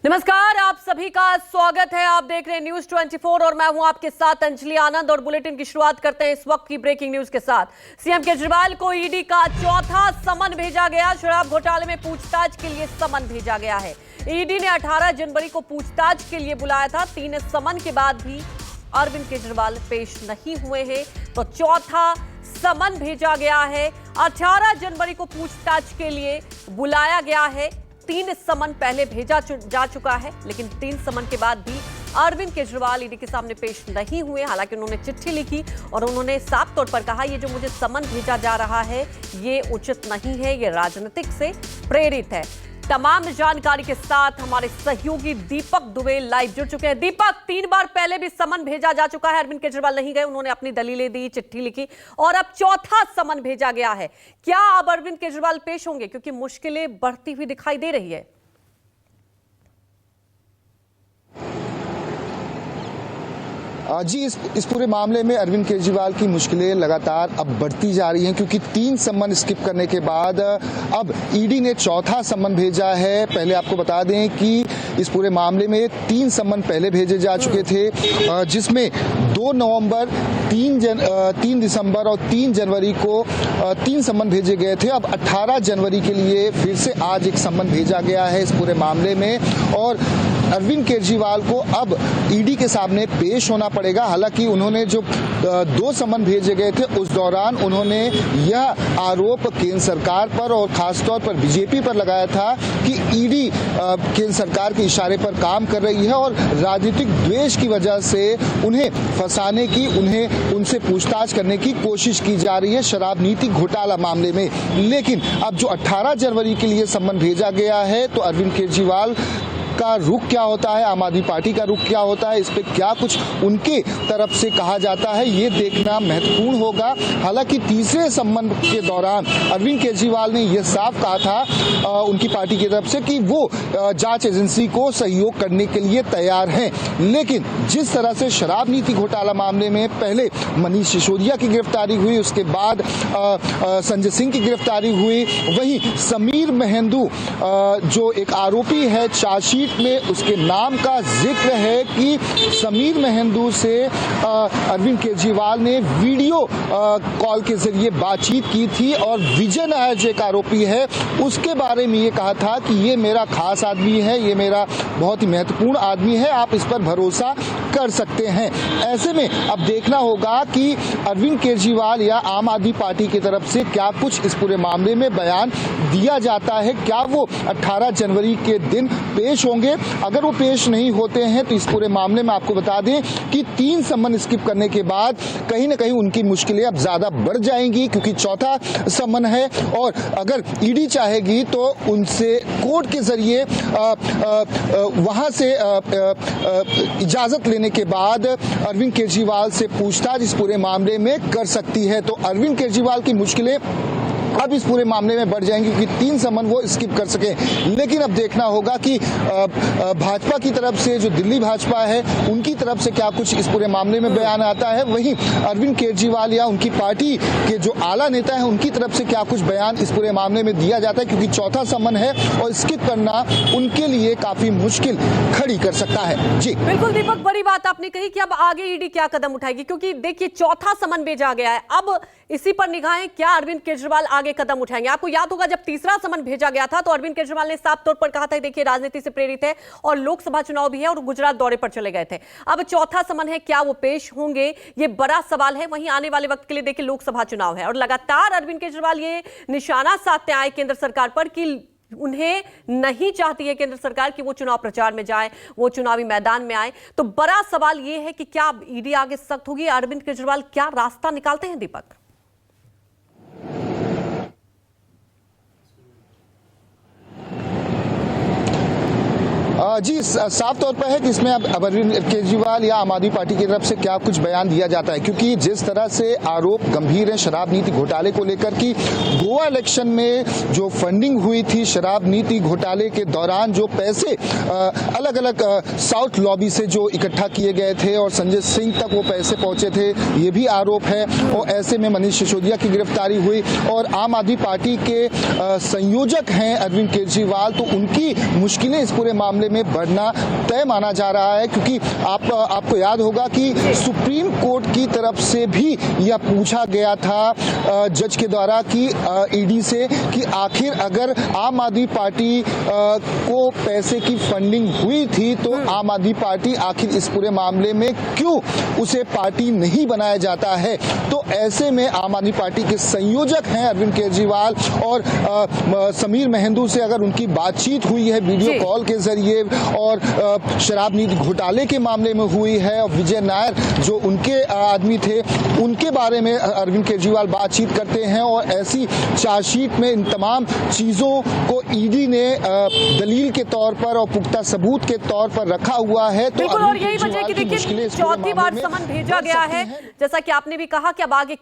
नमस्कार, आप सभी का स्वागत है। आप देख रहे हैं न्यूज 24 और मैं हूं आपके साथ अंजलि आनंद। और बुलेटिन की शुरुआत करते हैं इस वक्त की ब्रेकिंग न्यूज के साथ। सीएम केजरीवाल को ईडी का चौथा समन भेजा गया। शराब घोटाले में पूछताछ के लिए समन भेजा गया है। ईडी ने 18 जनवरी को पूछताछ के लिए बुलाया था। 3 समन के बाद भी अरविंद केजरीवाल पेश नहीं हुए हैं, तो चौथा समन भेजा गया है। 18 जनवरी को पूछताछ के लिए बुलाया गया है। 3 समन पहले भेजा जा चुका है, लेकिन 3 समन के बाद भी अरविंद केजरीवाल ईडी के सामने पेश नहीं हुए। हालांकि उन्होंने चिट्ठी लिखी और उन्होंने साफ तौर पर कहा, ये जो मुझे समन भेजा जा रहा है ये उचित नहीं है, ये राजनीतिक से प्रेरित है। तमाम जानकारी के साथ हमारे सहयोगी दीपक दुबे लाइव जुड़ चुके हैं। दीपक, 3 बार पहले भी समन भेजा जा चुका है, अरविंद केजरीवाल नहीं गए, उन्होंने अपनी दलीलें दी, चिट्ठी लिखी और अब चौथा समन भेजा गया है। क्या अब अरविंद केजरीवाल पेश होंगे, क्योंकि मुश्किलें बढ़ती हुई दिखाई दे रही है? जी, इस पूरे मामले में अरविंद केजरीवाल की मुश्किलें लगातार अब बढ़ती जा रही हैं, क्योंकि 3 समन स्किप करने के बाद अब ईडी ने चौथा समन भेजा है। पहले आपको बता दें कि इस पूरे मामले में 3 समन पहले भेजे जा चुके थे, जिसमें 2 नवंबर, 3 दिसंबर और 3 जनवरी को 3 समन भेजे गए थे। अब 18 जनवरी के लिए फिर से आज एक समन भेजा गया है इस पूरे मामले में, और अरविंद केजरीवाल को अब ईडी के सामने पेश होना पड़ेगा। हालांकि उन्होंने जो 2 समन भेजे गए थे उस दौरान उन्होंने यह आरोप केंद्र सरकार पर और खासतौर पर बीजेपी पर लगाया था कि ईडी केंद्र सरकार के इशारे पर काम कर रही है और राजनीतिक द्वेष की वजह से उन्हें फंसाने की, उन्हें उनसे पूछताछ करने की कोशिश की जा रही है शराब नीति घोटाला मामले में। लेकिन अब जो 18 जनवरी के लिए समन भेजा गया है, तो अरविंद केजरीवाल का रुख क्या होता है, आम आदमी पार्टी का रुख क्या होता है, इस पे क्या कुछ उनके तरफ से कहा जाता है, ये देखना महत्वपूर्ण होगा। हालांकि तीसरे सम्मन के दौरान अरविंद केजरीवाल ने यह साफ कहा था उनकी पार्टी की तरफ से कि वो जांच एजेंसी को सहयोग करने के लिए तैयार हैं। लेकिन जिस तरह से शराब नीति घोटाला मामले में पहले मनीष सिसोदिया की गिरफ्तारी हुई, उसके बाद संजय सिंह की गिरफ्तारी हुई, वहीं समीर मेहंदू जो एक आरोपी है चार्जशीट में, उसके नाम का जिक्र है कि समीर मेहंदू से अरविंद केजरीवाल ने वीडियो कॉल के जरिए बातचीत की थी, और विजय नायर जो एक आरोपी है उसके बारे में ये कहा था कि ये मेरा खास आदमी है, ये मेरा बहुत ही महत्वपूर्ण आदमी है, आप इस पर भरोसा कर सकते हैं। ऐसे में अब देखना होगा कि अरविंद केजरीवाल या आम आदमी पार्टी की तरफ से क्या कुछ इस पूरे मामले में बयान दिया जाता है। क्या वो 18 जनवरी के दिन पेश होंगे? अगर वो पेश नहीं होते हैं तो इस पूरे मामले में आपको बता दें कि 3 समन स्किप करने के बाद कहीं ना कहीं उनकी मुश्किलें अब ज्यादा बढ़ जाएंगी, क्योंकि चौथा समन है और अगर ईडी चाहेगी तो उनसे कोर्ट के जरिए वहां से इजाजत लेने के बाद अरविंद केजरीवाल से पूछताछ इस पूरे मामले में कर सकती है। तो अरविंद केजरीवाल की मुश्किलें अब इस पूरे मामले में बढ़ जाएंगी कि 3 समन वो स्किप कर सके। लेकिन अब देखना होगा कि भाजपा की तरफ से, जो दिल्ली भाजपा है, उनकी तरफ से क्या कुछ इस पूरे मामले में बयान आता है, वहीं अरविंद केजरीवाल या उनकी पार्टी के जो आला नेता हैं उनकी तरफ से क्या कुछ बयान इस पूरे मामले में दिया जाता है, क्योंकि चौथा समन है और स्किप करना उनके लिए काफी मुश्किल खड़ी कर सकता है। जी बिल्कुल दीपक, बड़ी बात आपने कही कि अब आगे ईडी क्या कदम उठाएगी, क्योंकि देखिए चौथा समन भेजा गया है। अब इसी पर निगाहें, क्या अरविंद केजरीवाल आगे कदम उठाएंगे? आपको याद होगा जब तीसरा समन भेजा गया था तो अरविंद केजरीवाल ने साफ तौर पर कहा था, देखिए राजनीति से प्रेरित है और लोकसभा चुनाव भी है, और गुजरात दौरे पर चले गए थे। अब चौथा समन है, क्या वो पेश होंगे, ये बड़ा सवाल है। वहीं आने वाले वक्त के लिए देखिए लोकसभा चुनाव है और लगातार अरविंद केजरीवाल ये निशाना साधते आए केंद्र सरकार पर कि उन्हें नहीं चाहती है केंद्र सरकार कि वो चुनाव प्रचार में जाए, वो चुनावी मैदान में आए। तो बड़ा सवाल ये है कि क्या ईडी आगे सख्त होगी, अरविंद केजरीवाल क्या रास्ता निकालते हैं? दीपक जी, साफ तौर पर है कि इसमें अब अरविंद केजरीवाल या आम आदमी पार्टी की तरफ से क्या कुछ बयान दिया जाता है, क्योंकि जिस तरह से आरोप गंभीर है शराब नीति घोटाले को लेकर कि गोवा इलेक्शन में जो फंडिंग हुई थी शराब नीति घोटाले के दौरान, जो पैसे अलग अलग साउथ लॉबी से जो इकट्ठा किए गए थे और संजय सिंह तक वो पैसे पहुंचे थे, ये भी आरोप है। और ऐसे में मनीष सिसोदिया की गिरफ्तारी हुई और आम आदमी पार्टी के संयोजक हैं अरविंद केजरीवाल, तो उनकी मुश्किलें इस पूरे मामले में में बढ़ना तय माना जा रहा है, क्योंकि आपको याद होगा कि सुप्रीम कोर्ट की तरफ से भी यह पूछा गया था जज के द्वारा कि ईडी से कि आखिर अगर आम आदमी पार्टी को पैसे की फंडिंग हुई थी तो आम आदमी पार्टी आखिर इस पूरे मामले में क्यों उसे पार्टी नहीं बनाया जाता है। तो ऐसे में आम आदमी पार्टी के संयोजक हैं अरविंद केजरीवाल और समीर मेहंदू से अगर उनकी बातचीत हुई है वीडियो कॉल के जरिए और शराब नीति घोटाले के मामले में हुई है और विजय नायर जो उनके आदमी थे उनके बारे में अरविंद केजरीवाल बातचीत करते हैं और ऐसी चार्जशीट में इन तमाम चीजों को ईडी ने दलील के तौर पर और पुख्ता सबूत के तौर पर रखा हुआ है। तो बिल्कुल, और यही वजह कि देखिए चौथी बार समन भेजा गया है, जैसा कि आपने भी कहा कि अब आगे